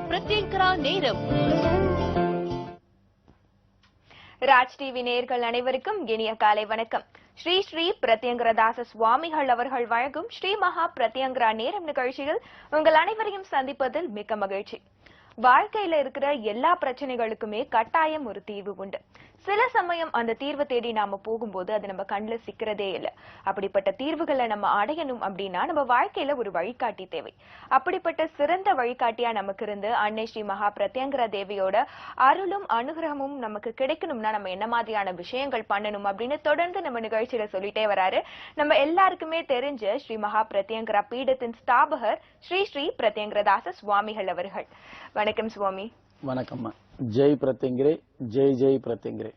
பிரத்யங்கரா நேரம். ராஜ் டிவி நேயர்கள் அனைவருக்கும் இனிய காலை வணக்கம். ஸ்ரீ ஸ்ரீ பிரத்யங்கரதாச சுவாமிகள் அவர்கள் வழங்கும் ஸ்ரீ மகா பிரத்யங்கரா நேரம் நிகழ்ச்சியில் உங்கள் அனைவரையும் சந்திப்பதில் மிக்க மகிழ்ச்சி. வாழ்க்கையில இருக்கிற எல்லா பிரச்சனைகளுக்குமே கட்டாயம் ஒரு தீர்வு உண்டு. சில சமயம் அந்த தீர்வு தேடி நாம போகும்போது அது நம்ம கண்ணுல சிக்கிறதே இல்லை. அப்படிப்பட்ட தீர்வுகளை நம்ம அடையணும் அப்படின்னா நம்ம வாழ்க்கையில ஒரு வழிகாட்டி தேவை. அப்படிப்பட்ட சிறந்த வழிகாட்டியா நமக்கு இருந்து அன்னை ஸ்ரீ மகா பிரத்யங்கரா தேவியோட அருளும் அனுகிரகமும் நமக்கு கிடைக்கணும்னா நம்ம என்ன மாதிரியான விஷயங்கள் பண்ணணும் அப்படின்னு தொடர்ந்து நம்ம நிகழ்ச்சியில சொல்லிட்டே வராரு நம்ம எல்லாருக்குமே தெரிஞ்ச ஸ்ரீ மகா பிரத்யங்கரா பீடத்தின் ஸ்தாபகர் ஸ்ரீ ஸ்ரீ பிரத்யங்கரதாச சுவாமிகள் அவர்கள். வணக்கம் சுவாமி. வணக்கம்மா. ஜெய் பிரத்யங்கிரே, ஜெய் ஜெய் பிரத்யங்கிரே.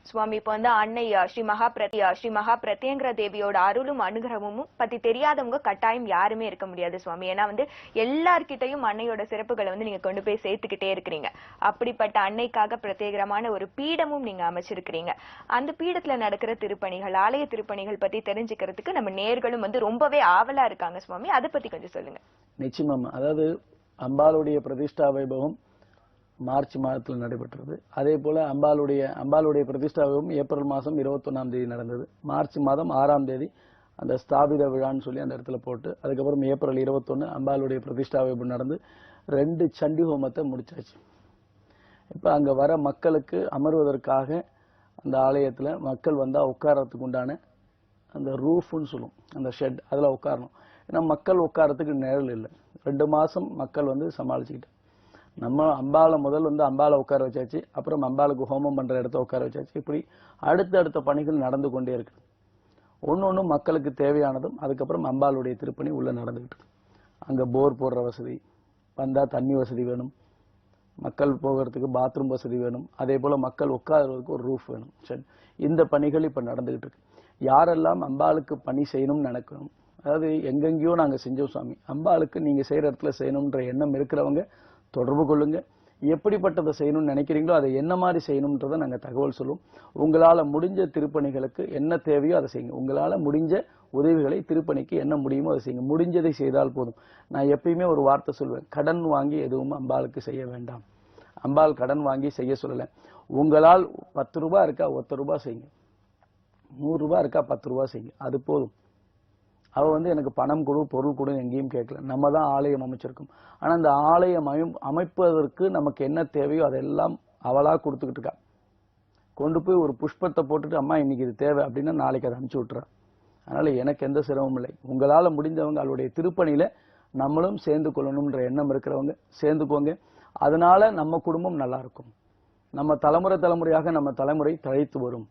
சுவாமி, இப்போ வந்து அன்னை ஸ்ரீ மகா பிரத்யங்கரா தேவியோட அருளும் அனுகிரகமும் பத்தி தெரியாதவங்க கட்டாயம் யாருமே இருக்க முடியாது சுவாமி. ஏன்னா வந்து எல்லார்கிட்டையும் அன்னையோட சிறப்புகளை வந்து நீங்க கொண்டு போய் சேர்த்துக்கிட்டே இருக்கிறீங்க. அப்படிப்பட்ட அன்னைக்காக பிரத்யேகமான ஒரு பீடமும் நீங்க அமைச்சிருக்கிறீங்க. அந்த பீடத்துல நடக்கிற திருப்பணிகள், ஆலய திருப்பணிகள் பத்தி தெரிஞ்சுக்கிறதுக்கு நம்ம நேர்களும் வந்து ரொம்பவே ஆவலா இருக்காங்க சுவாமி. அதை பத்தி கொஞ்சம் சொல்லுங்க. நிச்சயமா. அதாவது அம்பாளுடைய பிரதிஷ்டா வைபவம் மார்ச் மாதத்தில் நடைபெற்றது. அதே போல அம்பாளுடைய பிரதிஷ்டா வைபவம் ஏப்ரல் மாதம் 21ஆம் தேதி நடந்தது. மார்ச் மாதம் 6ஆம் தேதி அந்த ஸ்தாபித விழான்னு சொல்லி அந்த இடத்துல போட்டு, அதுக்கப்புறம் ஏப்ரல் 21 அம்பாளுடைய பிரதிஷ்டா வைபவம் நடந்து 2 சண்டி ஹோமத்தை முடிச்சாச்சு. இப்போ அங்கே வர மக்களுக்கு அமர்வதற்காக அந்த ஆலயத்தில் மக்கள் வந்தால் உட்காரத்துக்கு உண்டான அந்த ரூஃப்னு சொல்லுவோம், அந்த ஷெட், அதில் உட்காரணும். ஏன்னா மக்கள் உட்காரத்துக்கு நிழல் இல்லை. 2 மாதம் மக்கள் வந்து சமாளிச்சுக்கிட்டு நம்ம அம்பாளை முதல் வந்து அம்பாளை உட்கார வச்சாச்சு, அப்புறம் அம்பாளுக்கு ஹோமம் பண்ணுற இடத்த உட்கார வச்சாச்சு. இப்படி அடுத்தடுத்த பணிகள் நடந்து கொண்டே இருக்கு. ஒன்று மக்களுக்கு தேவையானதும் அதுக்கப்புறம் அம்பாளுடைய திருப்பணி உள்ளே நடந்துக்கிட்டு இருக்கு. அங்கே போர் போடுற வசதி, வந்தால் தண்ணி வசதி வேணும், மக்கள் போகிறதுக்கு பாத்ரூம் வசதி வேணும், அதே போல் மக்கள் உட்காருவதற்கு ஒரு ரூஃப் வேணும். சரி, இந்த பணிகள் இப்போ நடந்துக்கிட்டு இருக்கு. யாரெல்லாம் அம்பாளுக்கு பணி செய்யணும்னு நினைக்கணும், அதாவது எங்கெங்கேயோ நாங்கள் செஞ்சோம் சாமி, அம்பாளுக்கு நீங்கள் செய்கிற இடத்துல செய்யணுன்ற எண்ணம் இருக்கிறவங்க தொடர்பு கொள்ளுங்க. எப்படிப்பட்டதை செய்யணும்னு நினைக்கிறீங்களோ அதை என்ன மாதிரி செய்யணும்ன்றதை நாங்கள் தகவல் சொல்லுவோம். உங்களால் முடிஞ்ச திருப்பணிகளுக்கு என்ன தேவையோ அதை செய்யுங்க. உங்களால் முடிஞ்ச உதவிகளை திருப்பணிக்கு என்ன முடியுமோ அதை செய்யுங்க. முடிஞ்சதை செய்தால் போதும். நான் எப்பயுமே ஒரு வார்த்தை சொல்வேன், கடன் வாங்கி எதுவும் அம்பாளுக்கு செய்ய வேண்டாம். அம்பாள் கடன் வாங்கி செய்ய சொல்லலை. உங்களால் 10 ரூபாய் இருக்கா 1 ரூபாய் செய்யுங்க, 100 ரூபாய் இருக்கா 10 ரூபாய் செய்யுங்க, அது போதும். அவ வந்து எனக்கு பணம் கொடு பொருள் கொடு எங்கேயும் கேட்கல. நம்ம தான் ஆலயம் அமைச்சிருக்கோம். ஆனால் அந்த ஆலயம் அமைப்பதற்கு நமக்கு என்ன தேவையோ அதெல்லாம் அவளா கொடுத்துக்கிட்டு இருக்கா. கொண்டு போய் ஒரு புஷ்பத்தை போட்டுட்டு அம்மா இன்னைக்கு இது தேவை அப்படின்னா நாளைக்கு அதை அனுப்பிச்சு விட்டுறா. அதனால எனக்கு எந்த சிரமமும் இல்லை. உங்களால் முடிஞ்சவங்க அவளுடைய திருப்பணியில நம்மளும் சேர்ந்து கொள்ளணும்ன்ற எண்ணம் இருக்கிறவங்க சேர்ந்துக்கோங்க. அதனால நம்ம குடும்பம் நல்லா இருக்கும். நம்ம தலைமுறையாக நம்ம தலைமுறை தழைத்து வரும்.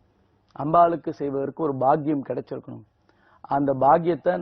அம்பாளுக்கு செய்வதற்கு ஒரு பாக்கியம் கிடைச்சிருக்கணும். அந்த பாக்கியத்தை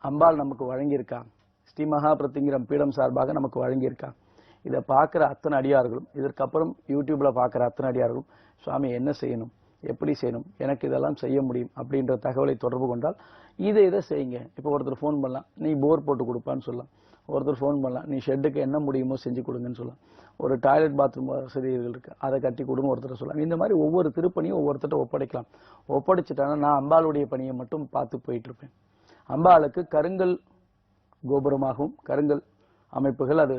அம்பாள் நமக்கு வழங்கியிருக்காங்க. ஸ்ரீ மகா பிரத்யங்கரா பீடம் சார்பாக நமக்கு வழங்கியிருக்காங்க. இதை பார்க்குற அத்தனை அடியார்களும், இதற்கப்புறம் யூடியூப்ல பார்க்குற அத்தனை அடியார்களும், சுவாமி என்ன செய்யணும், எப்படி செய்யணும், எனக்கு இதெல்லாம் செய்ய முடியும் அப்படின்ற தகவலை தொடர்பு கொண்டால் இதை செய்யுங்க. இப்போ ஒருத்தர் ஃபோன் பண்ணலாம், நீ போர் போட்டு கொடுப்பான்னு சொல்லலாம். ஒருத்தர் ஃபோன் பண்ணலாம், நீ ஷெட்டுக்கு என்ன முடியுமோ செஞ்சு கொடுங்கன்னு சொல்லலாம். ஒரு டாய்லெட் பாத்ரூம் வசதிகள் இருக்கு, அதை கட்டி கொடுங்க ஒருத்தர் சொல்லலாம். இந்த மாதிரி ஒவ்வொரு திருப்பணியும் ஒவ்வொருத்தட்ட ஒப்படைக்கலாம். ஒப்படைச்சிட்டாங்கன்னா நான் அம்பாளுடைய பணியை மட்டும் பார்த்து போயிட்டு இருப்பேன். அம்பாளுக்கு கருங்கல் கோபுரமாகவும் கருங்கல் அமைப்புகள் அது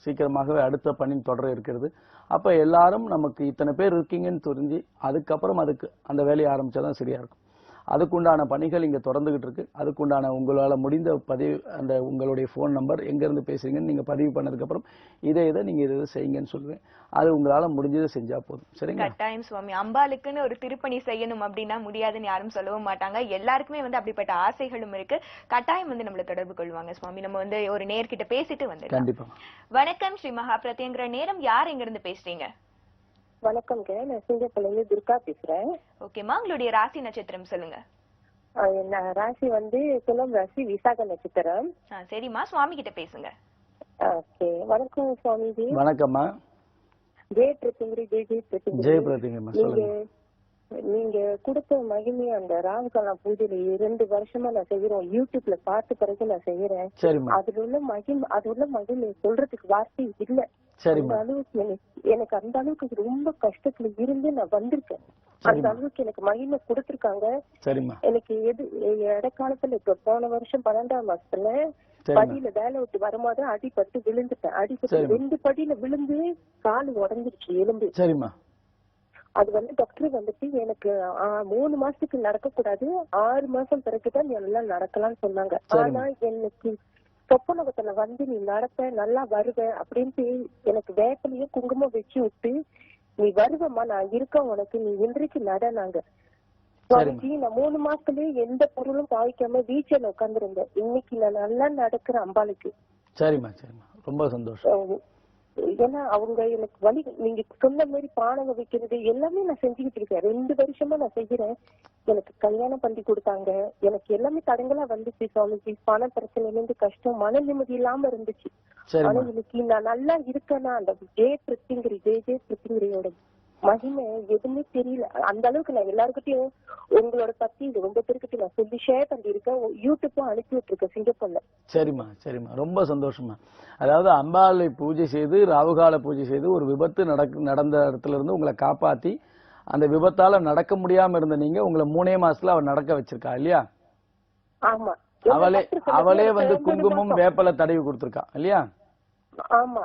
சீக்கிரமாகவே அடுத்த பணி தொடர இருக்கிறது. அப்ப எல்லாரும் நமக்கு இத்தனை பேர் இருக்கீங்கன்னு தெரிஞ்சு அதுக்கப்புறம் அதுக்கு அந்த வேலையை ஆரம்பிச்சாதான் சரியா இருக்கும். அதுக்குண்டான பணிகள் இங்க தொடர்ந்துகிட்டு இருக்கு. அதுக்குண்டான உங்களால முடிந்த பதிவு, அந்த உங்களுடைய போன் நம்பர், எங்க இருந்து பேசுறீங்கன்னு நீங்க பதிவு பண்ணதுக்கு அப்புறம் இதை நீங்க இதை செய்யுங்கன்னு சொல்லுவேன். அது உங்களால முடிஞ்சதை செஞ்சா போதும். சரிங்க? கட்டாயம் சுவாமி. அம்பாளுக்குன்னு ஒரு திருப்பணி செய்யணும் அப்படின்னா முடியாதுன்னு யாரும் சொல்லவும் மாட்டாங்க. எல்லாருக்குமே வந்து அப்படிப்பட்ட ஆசைகளும் இருக்கு. கட்டாயம் வந்து நம்மள தொடர்பு கொள்வாங்க சுவாமி. நம்ம வந்து ஒரு நேர்கிட்ட பேசிட்டு வந்து. கண்டிப்பா. வணக்கம் ஸ்ரீ மகா பிரத்யங்கரா நேரம். யார் எங்க இருந்து பேசுறீங்க? வணக்கம், நான் சிங்கப்பூர்ல துர்கா பேசுறேன். ஓகேமா, உங்களுடைய ராசி நட்சத்திரம் சொல்லுங்க. ராசி வந்து துலாம் ராசி, விசாக நட்சத்திரம். சரிம்மா, சுவாமி கிட்ட பேசுங்க. ஓகே, வணக்கம் சுவாமிஜி. வணக்கம்மா. ஜெய் பிரத்யங்கரி, ஜெய் ஜெய் பிரத்யங்கரி. ஜெய் பிரத்யங்கரி. நீங்க கொடுத்த மகிமை அந்த ராகுகால பூஜையில 2 வருஷமா நான் செய்யறோம். யூடியூப்ல பார்த்த பிறகு நான் செய்யறேன். அதுல உள்ள மகிமை சொல்றதுக்கு வார்த்தை இல்ல. அந்த அளவுக்கு எனக்கு அந்த அளவுக்கு ரொம்ப கஷ்டத்துல இருந்து நான் வந்திருக்கேன். அந்த அளவுக்கு எனக்கு மகிமை கொடுத்திருக்காங்க. எனக்கு இடைக்காலத்துல இப்ப போன வருஷம் 12ஆம் மாசத்துல படியில வேலை விட்டு வரும்போது அடிபட்டு விழுந்துட்டேன். அடிபட்டு 2 படியில விழுந்து கால் உடஞ்சிருச்சு எலும்பு. சரிம்மா. அது டாக்டர் வந்துட்டு எனக்கு 3 மாசத்துக்கு நடக்க கூடாது, 6 மாசம் பிறகுதான் எல்லாம் நடக்கலாம்னு சொன்னாங்க. ஆனா எனக்கு சொப்பனகத்துல நீ நடப்ப, நல்லா வருவ அப்படின்ட்டு எனக்கு வேப்பலையும் குங்குமம் வச்சு விட்டு, நீ வருவம்மா, நான் இருக்கேன் உனக்கு, நீ இன்றைக்கு நடனாங்க. நான் 3 மாசத்துலயே எந்த பொருளும் பாவிக்காம வீச்சல உட்கார்ந்துருந்தேன். இன்னைக்கு நான் நல்லா நடக்கிறேன் அம்பாளுக்கு. சரிம்மா சரிம்மா, ரொம்ப சந்தோஷம். ஏன்னா அவங்க எனக்கு வழி, நீங்க சொன்ன மாதிரி பானகம் வைக்கிறது எல்லாமே நான் செஞ்சுக்கிட்டு இருக்கேன். 2 வருஷமா நான் செய்யறேன். எனக்கு கல்யாணம் பண்ணி கொடுத்தாங்க. எனக்கு எல்லாமே தடங்களா வந்துச்சு சுவாமிஜி. பண பிரச்சனையில இருந்து கஷ்டம், மன நிம்மதி இல்லாம இருந்துச்சு. ஆனா இன்னைக்கு நான் நல்லா இருக்கேன்னா அந்த ஜெய பிருத்திங்கிரியோட மகிமை எதுவுமே தெரியல. அந்த அளவுக்கு நான் எல்லாருக்கிட்டையும் உங்களோட பத்தி ரொம்ப பேருக்கிட்ட நான் சொல்லி ஷேர் பண்ணிருக்கேன். யூடியூப்பும் அனுப்பி விட்டுருக்கேன் சிங்கப்பூர்ல. சரிம்மா சரிம்மா, ரொம்ப சந்தோஷமா. அதாவது அம்பாளை பூஜை செய்து, ராவுகால பூஜை செய்து, ஒரு விபத்து நடந்த இடத்துல இருந்து உங்களை காப்பாத்தி, அந்த விபத்தால நடக்க முடியாம இருந்த நீங்க உங்களை 3 மாசத்துல அவ நடக்க வச்சிருக்கா இல்லையா? ஆமா. அவளே குங்குமம் வேப்பலை தடவி கொடுத்திருக்கா இல்லையா? ஆமா.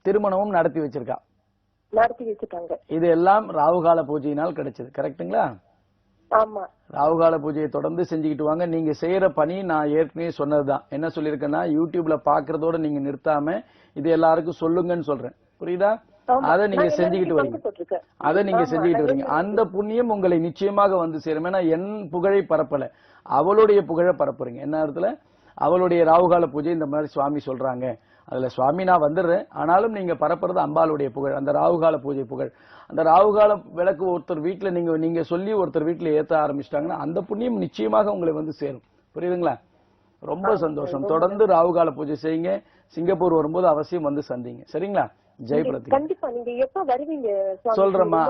திருமணமும் நடத்தி வச்சிருக்கா. நடத்தி வச்சுட்டாங்க. இது எல்லாம் ராவுகால பூஜையினால் கிடைச்சது. கரெக்ட்டுங்களா? ஆமா. ராவுகால பூஜையை தொடர்ந்து செஞ்சுக்கிட்டு வாங்க. நீங்க செய்யற பணி நான் ஏற்கனவே சொன்னதுதான். என்ன சொல்லிருக்கேன்னா, யூடியூப்ல பாக்குறதோட நீங்க நிறுத்தாம இது எல்லாருக்கும் சொல்லுங்கன்னு சொல்றேன். புரியுதா? அதை நீங்க செஞ்சுக்கிட்டு வரீங்க. அந்த புண்ணியம் உங்களை நிச்சயமாக வந்து சேரும். ஏன்னா என் புகழை பரப்பல, அவளுடைய புகழை பரப்புறீங்க. என்ன இடத்துல அவளுடைய ராவுகால பூஜை இந்த மாதிரி சுவாமி சொல்றாங்க, அதுல சுவாமி நான் வந்துடுறேன், ஆனாலும் நீங்க பரப்புறது அம்பாளுடைய புகழ், அந்த ராவுகால பூஜை புகழ். அந்த ராவுகால விளக்கு ஒருத்தர் வீட்டுல நீங்க சொல்லி ஒருத்தர் வீட்டுல ஏத்த ஆரம்பிச்சிட்டாங்கன்னா அந்த புண்ணியம் நிச்சயமாக உங்களை வந்து சேரும். புரியுதுங்களா? ரொம்ப சந்தோஷம். தொடர்ந்து ராவுகால பூஜை செய்யுங்க. சிங்கப்பூர் வரும்போது அவசியம் வந்து சந்திங்க. சரிங்களா? ஜெயபிரதி. கண்டிப்பா. நீங்க எப்ப வருவீங்க? சொல்றேம்மா,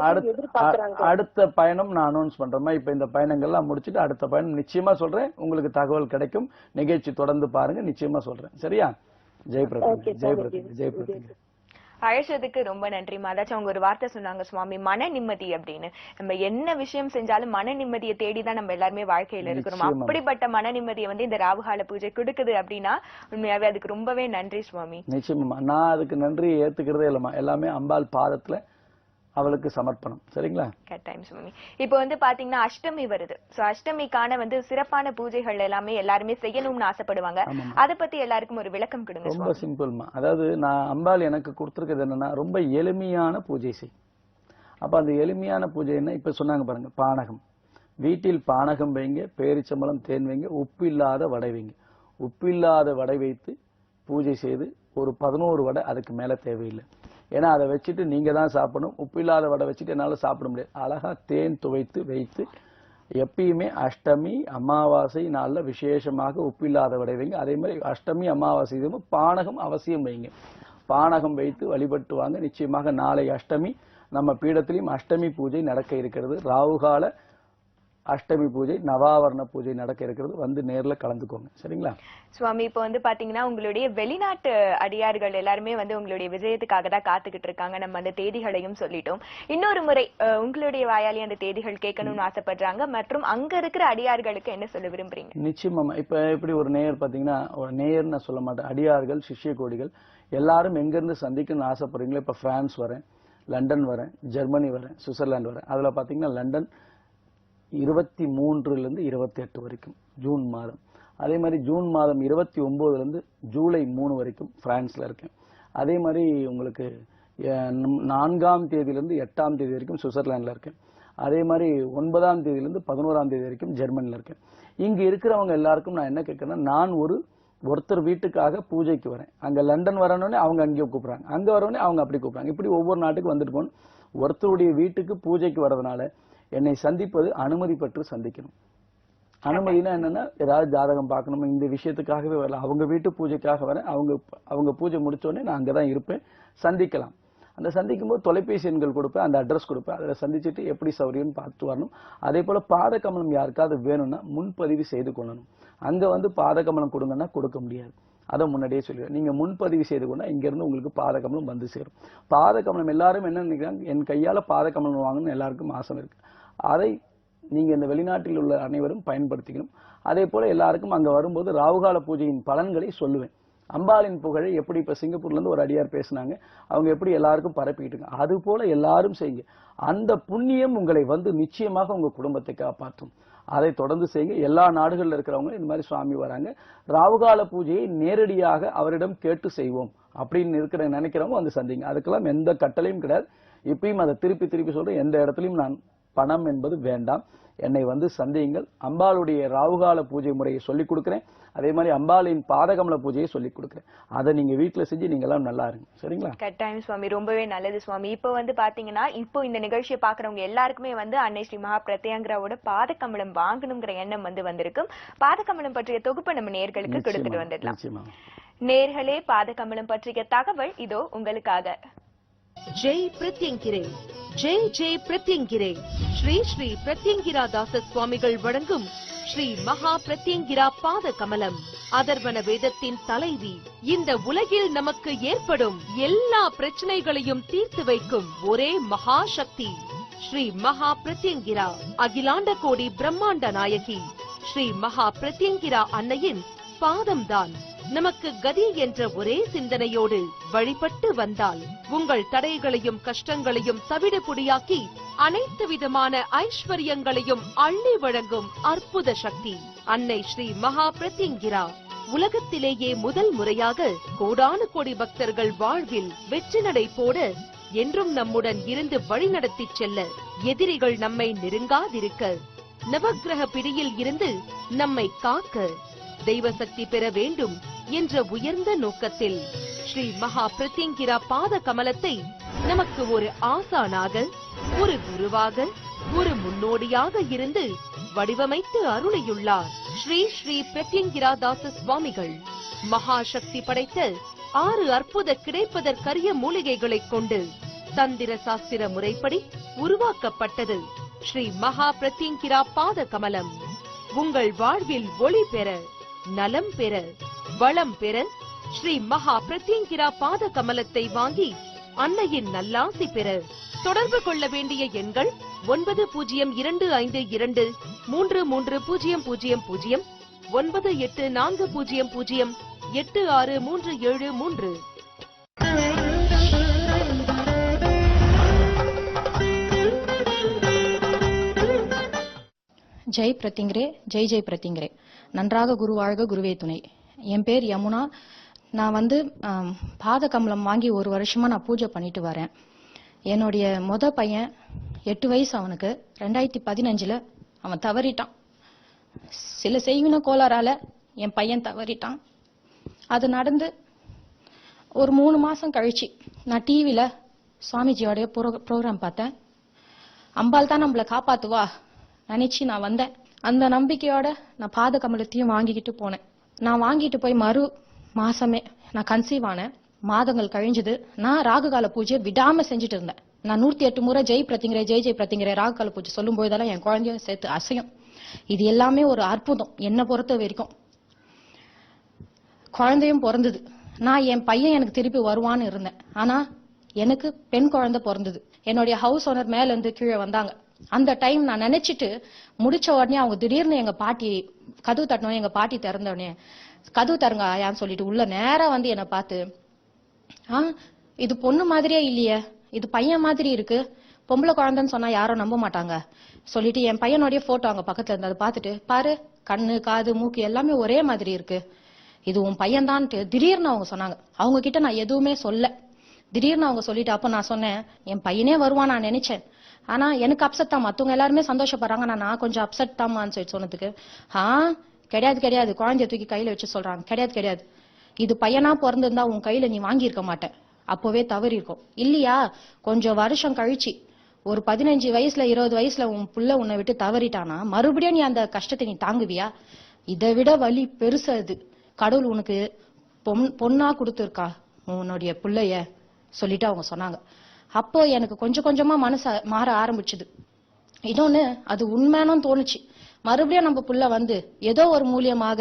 அடுத்த பயணம் நான் அனௌன்ஸ் பண்றேம்மா. இப்ப இந்த பயணங்கள்லாம் முடிச்சுட்டு அடுத்த பயணம் நிச்சயமா சொல்றேன். உங்களுக்கு தகவல் கிடைக்கும். நிகழ்ச்சி தொடர்ந்து பாருங்க, நிச்சயமா சொல்றேன். சரியா? ஜெயபிரதி. ஜெயபிரதி. ஜெயபிரதி. அழைச்சதுக்கு ரொம்ப நன்றி. அதாச்சும் அவங்க ஒரு வார்த்தை சொன்னாங்க சுவாமி, மன நிம்மதி அப்படின்னு. நம்ம என்ன விஷயம் செஞ்சாலும் மன நிம்மதியை தேடிதான் நம்ம எல்லாருமே வாழ்க்கையில இருக்கிறோம். அப்படிப்பட்ட மன நிம்மதியை இந்த ராவுகால பூஜை கொடுக்குது அப்படின்னா உண்மையாவே அதுக்கு ரொம்பவே நன்றி சுவாமி. நிச்சயமா நான் அதுக்கு நன்றி ஏத்துக்கிறதே இல்லம்மா. எல்லாமே அம்பாள் பாதத்துல அவளுக்கு சமர்ப்பணம். சரிங்களா? கட்டாயம் சுவாமி. இப்போ பாத்தீங்கன்னா அஷ்டமி வருது. சோ அஷ்டமிக்கான சிறப்பான பூஜைகள் எல்லாமே எல்லாருமே செய்யணும்னு ஆசைப்படுவாங்க. அத பத்தி எல்லாருக்கும் ஒரு விளக்கம் கொடுங்க. ரொம்ப சிம்பிள்மா. அதாவது நான் அம்பாள் எனக்கு கொடுத்திருக்கிறது என்னன்னா, ரொம்ப எளிமையான பூஜை செய். அப்ப அந்த எளிமையான பூஜை என்ன, இப்ப சொன்னாங்க பாருங்க, பானகம். வீட்டில் பானகம் வைங்க, பேரிச்சம்பழம் தேன் வைங்க, உப்பு இல்லாத வடை வைங்க. உப்பு இல்லாத வடை வைத்து பூஜை செய்து ஒரு 11 வடை, அதுக்கு மேல தேவையில்லை. ஏன்னா அதை வச்சுட்டு நீங்க தான் சாப்பிடணும். உப்பு இல்லாத வடை வச்சுட்டு என்னால சாப்பிட முடியாது. அழகா தேன் துவைத்து வைத்து எப்பயுமே அஷ்டமி அமாவாசை நாள்ல விசேஷமாக உப்பு இல்லாத வடை வைங்க. அதே மாதிரி அஷ்டமி அமாவாசை பானகம் அவசியம் வைங்க. பானகம் வைத்து வழிபட்டு வாங்க. நிச்சயமாக நாளை அஷ்டமி. நம்ம பீடத்திலையும் அஷ்டமி பூஜை நடக்க இருக்கிறது. ராவுகால அஷ்டமி பூஜை, நவாவரண பூஜை நடக்க இருக்கிறது. வந்து நேர்ல கலந்துக்கோங்க. சரிங்களா? சுவாமி, இப்போ பாத்தீங்கன்னா உங்களுடைய வெளிநாட்டு அடியார்கள் எல்லாருமே உங்களுடைய விஜயத்துக்காக தான் காத்துக்கிட்டு இருக்காங்க. நம்ம அந்த தேதிகளையும் சொல்லிட்டோம். இன்னொரு முறை உங்களுடைய வாயாலே அந்த தேதிகள் கேட்கணும்னு ஆசைப்படுறாங்க. மற்றும் அங்க இருக்கிற அடியார்களுக்கு என்ன சொல்ல விரும்புறீங்க? நிச்சயமா. இப்ப எப்படி ஒரு நேயர் பாத்தீங்கன்னா, ஒரு நேயர் நான் சொல்ல மாட்டேன், அடியார்கள் சிஷ்ய கோடிகள் எல்லாரும் எங்க இருந்து சந்திக்கணும்னு ஆசைப்படுறீங்களோ, இப்ப பிரான்ஸ் வரேன், லண்டன் வரேன், ஜெர்மனி வரேன், சுவிட்சர்லாந்து வரேன். அதுல பாத்தீங்கன்னா லண்டன் 23 இருந்து 28 வரைக்கும் ஜூன் மாதம். அதே மாதிரி ஜூன் மாதம் 29 இருந்து ஜூலை 3 வரைக்கும் பிரான்ஸ்ல இருக்கேன். அதே மாதிரி உங்களுக்கு 4ஆம் தேதியிலிருந்து 8ஆம் தேதி வரைக்கும் சுவிட்சர்லாந்துல இருக்கேன். அதே மாதிரி 9ஆம் தேதியிலிருந்து 11ஆம் தேதி வரைக்கும் ஜெர்மனில இருக்கேன். இங்க இருக்கிறவங்க எல்லாருக்கும் நான் என்ன கேட்கிறேன்னா, நான் ஒருத்தர் வீட்டுக்காக பூஜைக்கு வரேன். அங்க லண்டன் வரணும்னே அவங்க அங்கேயே கூப்பிடுறாங்க, அங்க வரணும்னே அவங்க அப்படி கூப்பிடுறாங்க. இப்படி ஒவ்வொரு நாட்டுக்கு வந்துட்டு போகணும். ஒருத்தருடைய வீட்டுக்கு பூஜைக்கு வர்றதுனால என்னை சந்திப்பது அனுமதி பெற்று சந்திக்கணும். அனுமதினா என்னன்னா, ஏதாவது ஜாதகம் பார்க்கணும், இந்த விஷயத்துக்காகவே வரல, அவங்க வீட்டு பூஜைக்காக வரேன். அவங்க பூஜை முடிச்சோடனே நான் அங்கதான் இருப்பேன். சந்திக்கலாம். அந்த சந்திக்கும் போது தொலைபேசி எண்கள் கொடுப்பேன், அந்த அட்ரஸ் கொடுப்பேன். அதில் சந்திச்சுட்டு எப்படி சௌரியம் பார்த்து வரணும். அதே போல பாதகமலம் யாருக்காவது வேணும்னா முன்பதிவு செய்து கொள்ளணும். அங்க பாதகமலம் கொடுங்கன்னா கொடுக்க முடியாது. அதை முன்னாடியே சொல்லுவேன். நீங்க முன்பதிவு செய்து கொண்டா இங்க இருந்து உங்களுக்கு பாதகமலம் வந்து சேரும். பாதகமலம் எல்லாரும் என்ன நினைக்கிறாங்க, என் கையால பாதகமலம் வாங்கணும்னு எல்லாருக்கும் ஆசை இருக்கு. அதை நீங்க இந்த வெளிநாட்டில் உள்ள அனைவரும் பயன்படுத்திக்கணும். அதே போல எல்லாருக்கும் அங்க வரும்போது ராவுகால பூஜையின் பலன்களை சொல்லுவேன். அம்பாளின் புகழை எப்படி இப்ப சிங்கப்பூர்ல இருந்து ஒரு அடியார் பேசினாங்க, அவங்க எப்படி எல்லாருக்கும் பரப்பிக்கிட்டு அது போல எல்லாரும் செய்யுங்க. அந்த புண்ணியம் உங்களை வந்து நிச்சயமாக உங்க குடும்பத்தை காப்பாற்றும். அதை தொடர்ந்து செய்யுங்க. எல்லா நாடுகள்ல இருக்கிறவங்க இந்த மாதிரி சுவாமி வராங்க, ராவுகால பூஜையை நேரடியாக அவரிடம் கேட்டு செய்வோம் அப்படின்னு நினைக்கிறவங்க வந்து சந்திங்க. அதுக்கெல்லாம் எந்த கட்டளையும் கிடையாது. இப்பயும் அதை திருப்பி சொல்றேன், எந்த இடத்துலயும் நான் பணம் என்பது வேண்டாம், என்னை வந்து சந்தியுங்கள். அம்பாளுடைய ராவுகால பூஜை முறையை சொல்லிக் கொடுக்கிறேன். அதே மாதிரி அம்பாளின் பாதகமல பூஜையை சொல்லிக் கொடுக்கிறேன். அதை நீங்க வீட்டுல செஞ்சு நீங்க எல்லாம் நல்லா இருங்க. சரிங்களா? கட்டாயம் சுவாமி, ரொம்பவே நல்லது சுவாமி. இப்போ வந்து பாத்தீங்கன்னா இப்போ இந்த நிகழ்ச்சியை பாக்குறவங்க எல்லாருக்குமே வந்து அன்னை ஸ்ரீ மகா பிரத்யங்கராவோட பாதகமலம் வாங்கணுங்கிற எண்ணம் வந்து வந்திருக்கும். பாதகமலம் பற்றிய தொகுப்பை நம்ம நேர்களுக்கு கொடுத்துட்டு வந்துடலாம். நேர்களே, பாதகமலம் பற்றிய தகவல் இதோ உங்களுக்காக. ஜெய் பிரத்யங்கிரே, ஜெய் ஜெய் பிரத்யங்கிரே. ஸ்ரீ ஸ்ரீ பிரத்யங்கிரா தாச சுவாமிகள் வழங்கும் ஸ்ரீ மகா பிரத்யங்கிரா பாத கமலம் அதர்வன வேதத்தின் தலைவி. இந்த உலகில் நமக்கு ஏற்படும் எல்லா பிரச்சனைகளையும் தீர்த்து வைக்கும் ஒரே மகா சக்தி ஸ்ரீ மகா பிரத்யங்கிரா, அகிலாண்ட கோடி பிரம்மாண்ட நாயகி ஸ்ரீ மகா பிரத்யங்கிரா அன்னையின் பாதம்தான் நமக்கு கதி என்ற ஒரே சிந்தனையோடு வழிபட்டு வந்தால் உங்கள் தடைகளையும் கஷ்டங்களையும் தவிடு பொடியாக்கி அனைத்து விதமான ஐஸ்வர்யங்களையும் அள்ளி வழங்கும் அற்புத சக்தி அன்னை ஸ்ரீ மகா பிரத்யங்கிரா. உலகத்திலேயே முதல் முறையாக கோடானு கோடி பக்தர்கள் வாழ்வில் வெற்றி நடை போட என்றும் நம்முடன் இருந்து வழிநடத்தி செல்ல, எதிரிகள் நம்மை நெருங்காதிருக்க, நவக்கிரக பிடியில் இருந்து நம்மை காக்க, தெய்வ சக்தி பெற வேண்டும் என்ற உயர்ந்த நோக்கத்தில் ஸ்ரீ மகா பிரத்யங்கிரா பாத கமலத்தை நமக்கு ஒரு ஆசானாக, ஒரு குருவாக, ஒரு முன்னோடியாக இருந்து வடிவமைத்து அருளியுள்ளார் ஸ்ரீ ஸ்ரீ பிரத்யங்கிரா தாச சுவாமிகள். மகா சக்தி படைத்த 6 அற்புத கிடைப்பதற்கரிய மூலிகைகளை கொண்டு தந்திர சாஸ்திர முறைப்படி உருவாக்கப்பட்டது ஸ்ரீ மகா பிரத்யங்கிரா பாத கமலம். உங்கள் வாழ்வில் ஒளி பெற, நலம் பெற, வளம் பெற ஸ்ரீ மகா பிரத்யங்கிரா பாத கமலத்தை வாங்கி அன்னையின் நல்லாசி பெற தொடர்பு கொள்ள வேண்டிய எண்கள் 9025233000, 9840086373. ஜெய் பிரத்யங்கிரே, ஜெய் ஜெய் பிரத்யங்கிரே. நன்றாக குரு வாழ்க, குருவே துணை. என் பேர் யமுனா. நான் வந்து பாத கமலம் வாங்கி 1 வருஷமா நான் பூஜை பண்ணிட்டு வரேன். என்னுடைய பையன் 8 வயசு அவனுக்கு. 2015 அவன் தவறிட்டான். சில செய்வின கோளாறால என் பையன் தவறிட்டான். அது நடந்து ஒரு 3 மாசம் கழிச்சு நான் டிவியில சுவாமிஜியோடைய ப்ரோக்ராம் பார்த்தேன். அம்பாள் தான் நம்மளை காப்பாத்துவா நினைச்சு நான் வந்தேன். அந்த நம்பிக்கையோட நான் பாத கமலத்தையும் வாங்கிக்கிட்டு போனேன். நான் வாங்கிட்டு போய் மறு மாசமே நான் கன்சீவ் ஆனேன். மாதங்கள் கழிஞ்சது. நான் ராகுகால பூஜை விடாம செஞ்சுட்டு இருந்தேன். நான் 108 முறை ஜெய் பிரத்யங்கிரே, ஜெய் ஜெய் பிரத்யங்கிரே ராகுகால பூஜை சொல்லும் போதெல்லாம் என் குழந்தைய சேர்த்து அசையும். இது எல்லாமே ஒரு அற்புதம் என்னை பொறுத்த வரைக்கும். குழந்தையும் பிறந்தது. நான் என் பையன் எனக்கு திருப்பி வருவான்னு இருந்தேன். ஆனா எனக்கு பெண் குழந்தை பிறந்தது. என்னுடைய ஹவுஸ் ஓனர் மேல இருந்து கீழே வந்தாங்க. அந்த டைம் நான் நினைச்சிட்டு முடிச்ச உடனே அவங்க திடீர்னு எங்க பாட்டி கதவு தட்டணும். எங்க பாட்டி திறந்த உடனே கதவு தருங்க ஆயான்னு சொல்லிட்டு உள்ள நேரா வந்து என்னை பார்த்து, இது பொண்ணு மாதிரியே இல்லையே, இது பையன் மாதிரி இருக்கு, பொம்பளை குழந்தைன்னு சொன்னா யாரும் நம்ப மாட்டாங்க சொல்லிட்டு என் பையனுடைய போட்டோ அங்க பக்கத்துல இருந்து அதை பார்த்துட்டு, பாரு கண்ணு காது மூக்கு எல்லாமே ஒரே மாதிரி இருக்கு, இது உன் பையன் தான்ட்டு திடீர்னு அவங்க சொன்னாங்க. அவங்க கிட்ட நான் எதுவுமே சொல்ல. திடீர்னு அவங்க சொல்லிட்டு அப்ப நான் சொன்னேன், என் பையனே வருவான் நான் நினைச்சேன். ஆனா எனக்கு அப்செட் தான், மத்தவங்க எல்லாருமே சந்தோஷப்படுறாங்க, நான் கொஞ்சம் அப்செட் தான்மான்னு சொல்லி சொன்னதுக்கு, கிடையாது குழந்தைய தூக்கி கையில வச்சு சொல்றாங்க, கிடையாது இது பையனா பிறந்திருந்தா உன் கையில நீ வாங்கியிருக்க மாட்டேன், அப்பவே தவறி இருக்கும் இல்லையா. கொஞ்சம் வருஷம் கழிச்சு ஒரு 15 வயசுல 20 வயசுல உன் புள்ள உன்னை விட்டு தவறிட்டானா மறுபடியும் நீ அந்த கஷ்டத்தை நீ தாங்குவியா? இதை விட வலி பெருசு அது. கடவுள் உனக்கு பொண்ணா கொடுத்துருக்கா உன்னுடைய பிள்ளைய சொல்லிட்டு அவங்க சொன்னாங்க. அப்போ எனக்கு கொஞ்சம் கொஞ்சமா மனசு மாற ஆரம்பிச்சுது. இன்னொன்னு அது உண்மைன்னு தோணுச்சு. மறுபடியும் நம்ம புள்ள வந்து ஏதோ ஒரு மூலியமாக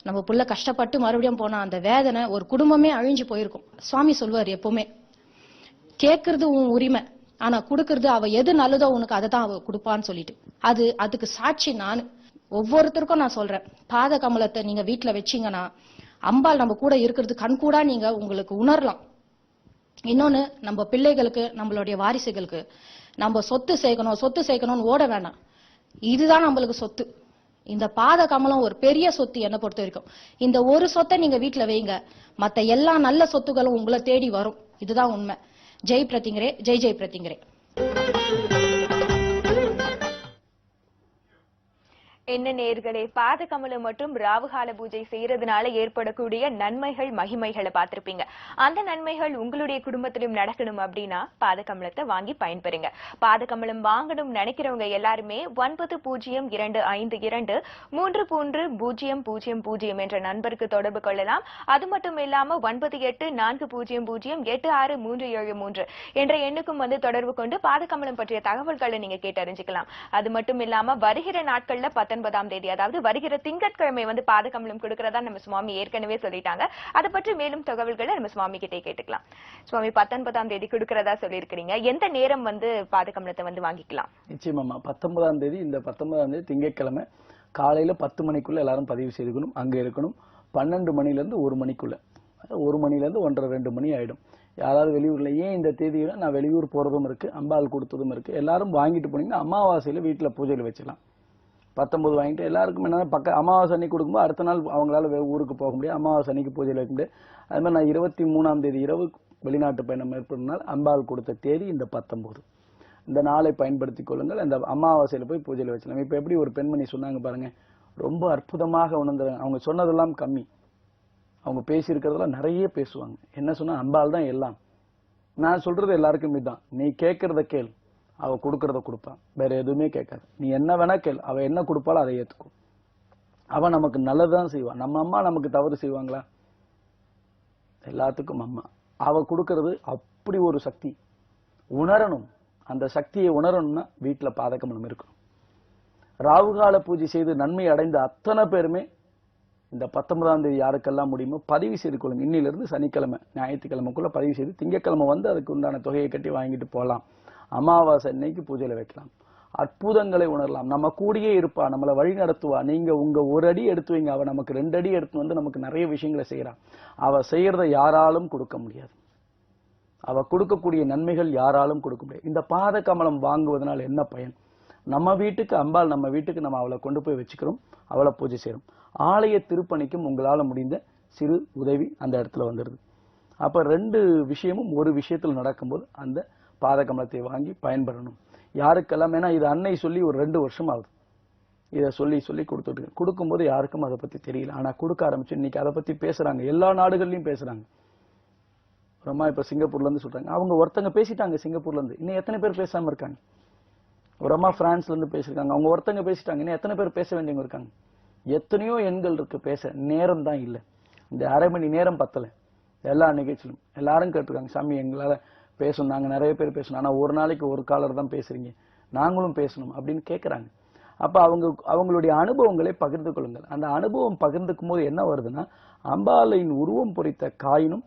நம்ம புள்ள கஷ்டப்பட்டு மறுபடியும் போனா அந்த வேதனை ஒரு குடும்பமே அழிஞ்சு போயிருக்கும். சுவாமி சொல்வார் எப்பவுமே, கேட்கறது உன் உரிமை, ஆனா குடுக்கறது அவ எது நல்லதோ உனக்கு அதை தான் அவ கொடுப்பான்னு சொல்லிட்டு அதுக்கு சாட்சி நானு. ஒவ்வொருத்தருக்கும் நான் சொல்றேன், பாத கமலத்தை நீங்க வீட்டுல வச்சீங்கன்னா அம்பாள் நம்ம கூட இருக்கிறது கண்கூடா நீங்க உங்களுக்கு உணரலாம். இன்னொன்னு, நம்ம பிள்ளைகளுக்கு நம்மளுடைய வாரிசுகளுக்கு நம்ம சொத்து சேர்க்கணும்னு ஓட வேணாம். இதுதான் நம்மளுக்கு சொத்து. இந்த பாத கமலம் ஒரு பெரிய சொத்து என்னை பொறுத்த வரைக்கும். இந்த ஒரு சொத்தை நீங்க வீட்டுல வைங்க, மத்த எல்லா நல்ல சொத்துகளும் உங்களை தேடி வரும். இதுதான் உண்மை. ஜெய் பிரத்திங்கரே, ஜெய் ஜெய் பிரத்திங்கரே. என்ன நேர்களே, பாத கமலம் மற்றும் ராவுகால பூஜை செய்யறதுனால ஏற்படக்கூடிய நன்மைகள் மகிமைகளை பார்த்திருப்பீங்க. அந்த நன்மைகள் உங்களுடைய குடும்பத்திலும் நடக்கணும் அப்படின்னா பாத கமலத்தை வாங்கி பயன்பெறுங்க. பாத கமலம் வாங்கணும் நினைக்கிறவங்க எல்லாருமே 9022233000 என்ற நண்பருக்கு தொடர்பு கொள்ளலாம். அது மட்டும் இல்லாம 9840086373 என்ற எண்ணுக்கும் தொடர்பு கொண்டு பாத கமலம் பற்றிய தகவல்களை நீங்க கேட்டு அறிஞ்சுக்கலாம். அது மட்டும் இல்லாம வருகிற நாட்கள்ல 19ஆம் தேதி, அதாவது வருகிற திங்கட்கிழமை பாத கமலம் கொடுக்கறதா நம்ம சுவாமி ஏற்கனவே சொல்லிட்டாங்க. அதை பற்றி மேலும் தகவல்களை நம்ம சுவாமி கிட்டே கேட்டுக்கலாம். சுவாமி, 19ஆம் தேதி கொடுக்கறதா சொல்லியிருக்கிறீங்க. எந்த நேரம் பாத கமலத்தை வாங்கிக்கலாம்? நிச்சயமா 19ஆம் தேதி, இந்த 19ஆம் தேதி திங்கட்கிழமை காலையில 10 மணிக்குள்ள எல்லாரும் பதிவு செய்துக்கணும். அங்க இருக்கணும். 12 மணில இருந்து 1 மணிக்குள்ள, 1 மணில இருந்து 1:30-2 மணி ஆயிடும். யாராவது வெளியூர்ல, ஏன் இந்த தேதியில நான் வெளியூர் போறதும் இருக்கு, அம்பாள் கொடுத்ததும் இருக்கு. எல்லாரும் வாங்கிட்டு போனீங்கன்னா அமாவாசையில வீட்டுல பூஜையில வச்சிடலாம். 19 வாங்கிட்டு எல்லாருக்கும் என்ன பக்கம் அமாவாசை அன்னைக்கு கொடுக்கும்போது அடுத்த நாள் அவங்களால ஊருக்கு போக முடியாது, அமாவாசை அன்னைக்கு பூஜையில் வைக்க முடியாது. அது மாதிரி நான் 23ஆம் தேதி இரவு வெளிநாட்டு பயணம் மேற்படுத்தினால் அம்பாள் கொடுத்த தேதி இந்த 19. இந்த நாளை பயன்படுத்திக் கொள்ளுங்கள். அந்த அமாவாசையில போய் பூஜையில் வச்சலாம். இப்ப எப்படி ஒரு பெண்மணி சொன்னாங்க பாருங்க, ரொம்ப அற்புதமாக உணர்ந்தாங்க. அவங்க சொன்னதெல்லாம் கம்மி, அவங்க பேசியிருக்கிறதெல்லாம் நிறைய பேசுவாங்க. என்ன சொன்னா, அம்பாள் தான் எல்லாம். நான் சொல்றது எல்லாருக்கும் இதுதான், நீ கேட்கறத கேள், அவ கொடுக்கறத கொடுப்பான், வேற எதுவுமே கேட்காது. நீ என்ன வேணா கேள், அவ என்ன கொடுப்பாலும் அதை ஏத்துக்கும். அவ நமக்கு நல்லதுதான் செய்வான். நம்ம அம்மா நமக்கு தவறு செய்வாங்களா? எல்லாத்துக்கும் அம்மா. அவ கொடுக்கறது அப்படி ஒரு சக்தி. உணரணும், அந்த சக்தியை உணரணும்னா வீட்டுல பாத கமலம் இருக்கணும். ராவுகால பூஜை செய்து நன்மை அடைந்த அத்தனை பேருமே இந்த 19ஆம் தேதி யாருக்கெல்லாம் முடியுமோ பதிவு செய்து கொள்ளுங்க. இன்னிலிருந்து சனிக்கிழமை ஞாயிற்றுக்கிழமைக்குள்ள பதிவு செய்து திங்கட்கிழமை அதுக்கு உண்டான தொகையை கட்டி வாங்கிட்டு போகலாம். அமாவாசை அன்னைக்கு பூஜையில வைக்கலாம். அற்புதங்களை உணரலாம். நம்ம கூடியே இருப்பா, நம்மளை வழி நடத்துவா. நீங்க உங்க ஒரு அடி எடுத்து வைங்க, அவ நமக்கு 2 அடி எடுத்து நமக்கு நிறைய விஷயங்களை செய்யறான். அவ செய்யறத யாராலும் கொடுக்க முடியாது. அவ கொடுக்கக்கூடிய நன்மைகள் யாராலும் கொடுக்க முடியாது. இந்த பாத கமலம் வாங்குவதனால் என்ன பயன்? நம்ம வீட்டுக்கு அம்பாள், நம்ம வீட்டுக்கு நம்ம அவளை கொண்டு போய் வச்சுக்கிறோம், அவளை பூஜை செய்யறோம். ஆலய திருப்பணிக்கும் உங்களால முடிந்த சிறு உதவி அந்த இடத்துல வந்துடுது. அப்ப 2 விஷயமும் ஒரு விஷயத்துல நடக்கும்போது அந்த பாத கமலத்தை வாங்கி பயன்பெறணும். யாருக்கெல்லாம், ஏன்னா இது அன்னை சொல்லி ஒரு 2 வருஷம் ஆகுது. இதை சொல்லி சொல்லி கொடுக்கும்போது யாருக்கும் அதை பத்தி தெரியல. ஆனா கொடுக்க ஆரம்பிச்சு இன்னைக்கு அதை பத்தி பேசுறாங்க, எல்லா நாடுகள்லயும் பேசுறாங்க. அப்புறமா இப்ப சிங்கப்பூர்ல இருந்து சொல்றாங்க, அவங்க ஒருத்தங்க பேசிட்டாங்க சிங்கப்பூர்ல இருந்து, இன்னும் எத்தனை பேர் பேசாம இருக்காங்க? ஒரு அம்மா பிரான்ஸ்ல இருந்து பேசிருக்காங்க, அவங்க ஒருத்தங்க பேசிட்டாங்க, இன்னும் எத்தனை பேர் பேச வேண்டியவங்க இருக்காங்க? எத்தனையோ எண்கள் இருக்கு, பேச நேரம் தான் இல்லை. இந்த அரை மணி நேரம் பத்தல. எல்லா நிகழ்ச்சியிலும் எல்லாரும் கேட்டிருக்காங்க, சாமி எங்களால பேசணும், நாங்க நிறைய பேர் பேசணும், ஆனா ஒரு நாளைக்கு ஒரு காலர் தான் பேசுறீங்க, நாங்களும் பேசணும் அப்படின்னு கேட்கறாங்க. அப்ப அவங்களுடைய அனுபவங்களை பகிர்ந்து கொள்ளுங்கள். அந்த அனுபவம் பகிர்ந்துக்கும் போது என்ன வருதுன்னா, அம்பாளையின் உருவம் பொறித்த காயினும்